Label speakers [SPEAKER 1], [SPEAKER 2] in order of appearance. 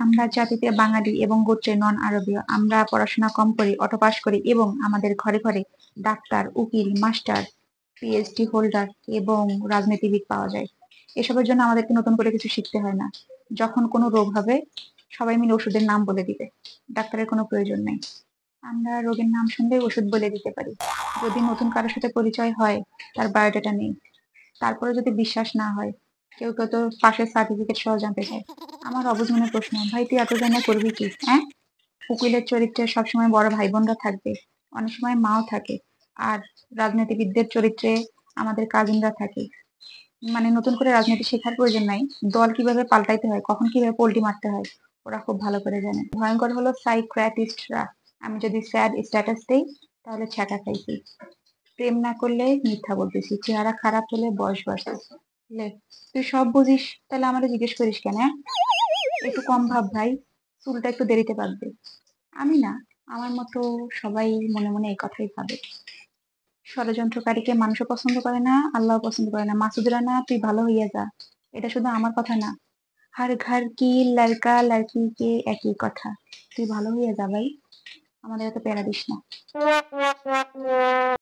[SPEAKER 1] আমরা জাতিতে বাঙালি এবং গোত্রে নন আরবীয়। আমরা পড়াশোনা কম করি, অটো পাস করি এবং আমাদের ঘরে ঘরে ডাক্তার, উকিল, মাস্টার, পিএইচডি হোল্ডার এবং রাজনীতিবিদ পাওয়া যায়। এসবের জন্য আমাদেরকে নতুন করে কিছু শিখতে হয় না। যখন কোনো রোগ হবে সবাই মিলে ওষুধের নাম বলে দিবে, ডাক্তারের কোনো প্রয়োজন নেই। আমরা রোগের নাম শুনলেই ওষুধ বলে দিতে পারি। যদি নতুন কারোর সাথে পরিচয় হয়, তার বায়োডাটা নেই, তারপরে যদি বিশ্বাস না হয়, কেউ কেউ তো পাশের সার্টিফিকেট সহ জানতে চায়। আমার অবুঝ মনে প্রশ্ন, ভাই তুই এত জানা করবি কি? হ্যাঁ, উকিলের চরিত্রে সবসময় বড় ভাই বোনরা থাকবে, অনেক সময় মাও থাকে, আর রাজনীতিবিদদের চরিত্রে আমাদের কাজিনরা থাকে। মানে নতুন করে রাজনীতি শেখার প্রয়োজন নাই, দল কিভাবে পাল্টাইতে হয়, কখন কিভাবে পোল্টি মারতে হয় ওরা খুব ভালো করে জানে। ভয়ঙ্কর হলো সাইক্রাটিস্টরা। আমি যদি স্যাড স্ট্যাটাস দেই তাহলে ছ্যাঁকা খাইছি, প্রেম না করলে মিথ্যা বলতেছি, চেহারা খারাপ হলে বয়স বাড়তেছে। লে, তুই সব বুঝিস, তাহলে আমাদের জিজ্ঞেস করিস কেন? হ্যাঁ? একটু কম ভাব ভাই, চুলটা একটু দেরিতে পাকবে। আমি না, আমার মতো সবাই মনে মনে এই কথাই ভাবে। ষড়যন্ত্রকারীকে মানুষও পছন্দ করে না, আল্লাহ পছন্দ করে না। মাসুদ রানা তুই ভালো হইয়া যা, এটা শুধু আমার কথা না, হর ঘর কি লড়কা লড়কি কে একই কথা। তুই ভালো হইয়া যা ভাই, আমাদের এত প্যারা দিস না।